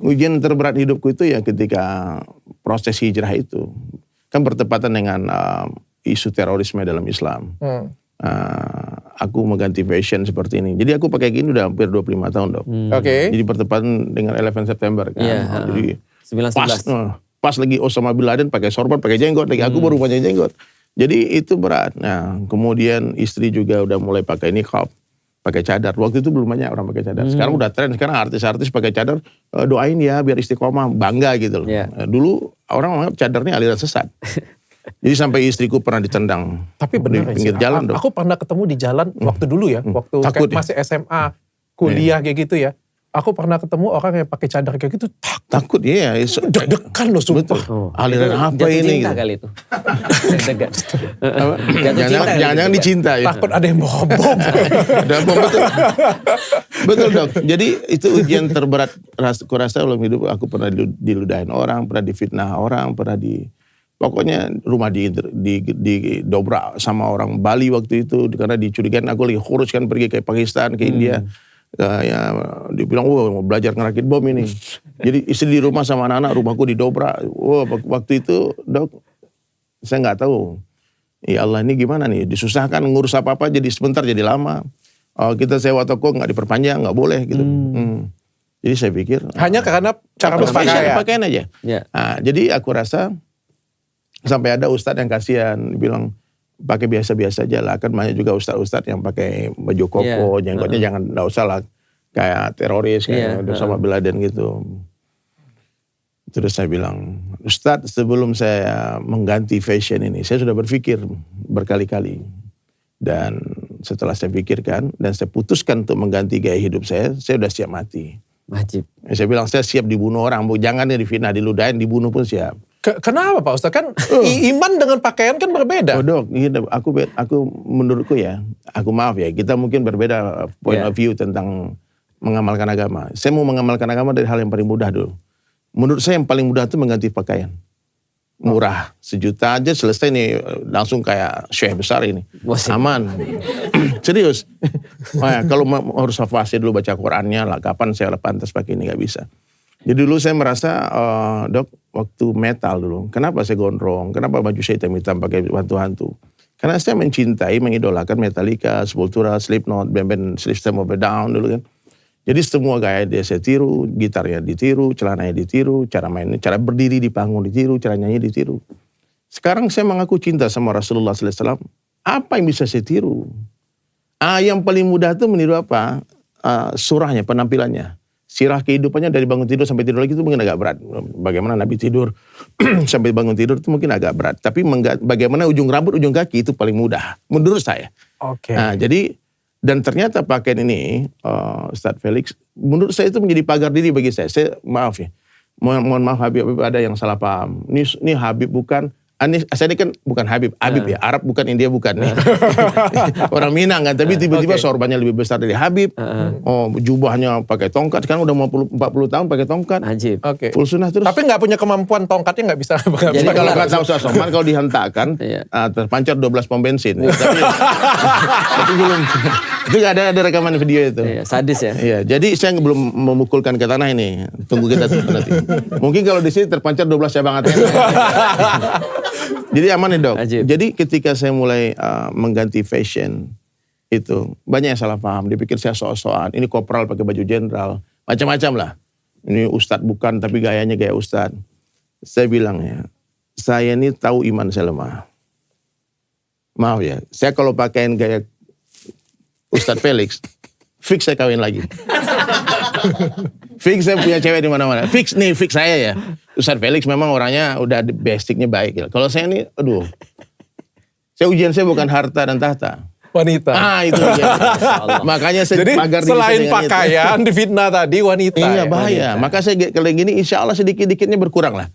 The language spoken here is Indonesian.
Ujian terberat hidupku itu ya ketika proses hijrah itu. Kan bertepatan dengan isu terorisme dalam Islam. Aku mengganti fashion seperti ini. Jadi aku pakai gini udah hampir 25 tahun dok. Jadi bertepatan dengan 11 September kan. Jadi 9/11. Pas lagi Osama bin Laden pakai sorban, pakai jenggot. Lagi aku baru punya jenggot. Jadi itu berat. Nah kemudian istri juga udah mulai pakai niqab, pakai cadar. Waktu itu belum banyak orang pakai cadar. Sekarang udah tren. Sekarang artis-artis pakai cadar. Doain ya biar istiqomah, bangga gitu loh. Dulu orang menganggap cadar ini aliran sesat. Jadi sampai istriku pernah ditendang. Tapi benar di pinggir jalan dong. Aku pernah ketemu di jalan waktu dulu ya. Waktu Takut ya? masih SMA, kuliah kayak gitu ya. Aku pernah ketemu orang yang pakai cadar kayak gitu. Takut ya. Deg-degan loh sumpah. Aliran apa jatuh ini? cinta Gitu. kali itu. Jangan-jangan dicinta ya. Takut ada yang bawa bom. Ada bom betul. Betul dok. Jadi itu ujian terberat. Aku rasa dalam hidup aku pernah diludahin orang, pernah difitnah orang, pernah pokoknya rumah didobrak sama orang Bali waktu itu karena dicurigain aku lagi khurus kan pergi ke Pakistan, ke India. Ya dibilang mau belajar ngerakit bom ini. Jadi istri di rumah sama anak-anak, rumahku didobrak. Waktu itu dok, saya nggak tahu. Ya Allah ini gimana nih? Disusahkan ngurus apa-apa jadi sebentar jadi lama. Kita sewa toko nggak diperpanjang, nggak boleh gitu. Jadi saya pikir hanya karena cara berpakaian. Pakaian aja. Nah, jadi aku rasa sampai ada ustadz yang kasihan bilang pakai biasa-biasa aja lah. Kan banyak juga ustadz-ustadz yang pakai baju koko, jenggotnya jangan, nggak usah lah kayak teroris kayak Osama bin Laden gitu. Terus saya bilang, Ustadz sebelum saya mengganti fashion ini, saya sudah berpikir berkali-kali. Dan setelah saya pikirkan dan saya putuskan untuk mengganti gaya hidup saya sudah siap mati. Wajib. Saya bilang saya siap dibunuh orang, jangan ya difitnah, diludahin, dibunuh pun siap. Kenapa Pak Ustadz? Kan iman dengan pakaian kan berbeda. Dok, aku menurutku ya, aku maaf ya, kita mungkin berbeda point of view tentang mengamalkan agama. Saya mau mengamalkan agama dari hal yang paling mudah dulu. Menurut saya yang paling mudah itu mengganti pakaian. Murah, 1 juta aja selesai nih, langsung kayak syekh besar ini. Aman. Serius. Kalau harus hafal dulu baca Qurannya lah, kapan saya pantas pakai ini, gak bisa. Jadi dulu saya merasa, dok, waktu metal dulu, kenapa saya gondrong, kenapa baju saya hitam-hitam pakai hantu-hantu. Karena saya mencintai, mengidolakan Metallica, Sepultura, Slipknot, band-band System of a Down dulu kan. Jadi semua gaya dia saya tiru, gitarnya ditiru, celananya ditiru, cara mainnya, cara berdiri di panggung ditiru, cara nyanyi ditiru. Sekarang saya mengaku cinta sama Rasulullah SAW, apa yang bisa saya tiru? Yang paling mudah itu meniru apa? Surahnya, penampilannya. Sirah kehidupannya dari bangun tidur sampai tidur lagi itu mungkin agak berat. Bagaimana Nabi tidur sampai bangun tidur itu mungkin agak berat. Tapi bagaimana ujung rambut, ujung kaki itu paling mudah. Menurut saya. Nah, jadi, dan ternyata pakaian ini, Ustadz Felix, menurut saya itu menjadi pagar diri bagi saya. Maaf ya. Mohon maaf Habib ada yang salah paham. Ini Habib bukan. Saya ini kan bukan Habib ya, Arab bukan, India bukan nih. Orang Minang kan, tapi tiba-tiba sorbannya lebih besar dari Habib. Jubahnya pakai tongkat, sekarang udah 40 tahun pakai tongkat. Ajib. Full sunnah terus. Tapi nggak punya kemampuan tongkatnya nggak bisa. Jadi kalau kata Ustaz Somad kalau dihentakkan terpancar 12 pom bensin. Tapi belum. Itu nggak ada rekaman video itu. Sadis ya. Iya, jadi saya belum memukulkan ke tanah ini. Tunggu kita nanti. Mungkin kalau di sini terpancar 12 cabang ATM. Jadi aman nih dok. Ajib. Jadi ketika saya mulai mengganti fashion itu banyak yang salah paham. Dipikir saya sok-sokan. Ini kopral pakai baju jenderal, macam-macam lah. Ini ustadz bukan tapi gayanya gaya ustadz. Saya bilang ya, saya ini tahu iman saya lemah. Maaf ya, saya kalau pakaian gaya Ustadz Felix, fix saya kawin lagi. Fix saya punya cewek di mana-mana. Fix saya ya. Ustadz Felix memang orangnya udah basicnya baik. Ya. Kalau saya ini, aduh. Ujian saya bukan harta dan tahta. Wanita. Itu dia. Makanya saya jadi pagar selain pakaian, difitnah tadi wanita. Iya bahaya. Wanita. Maka saya kalau gini insya Allah sedikit-dikitnya berkurang lah.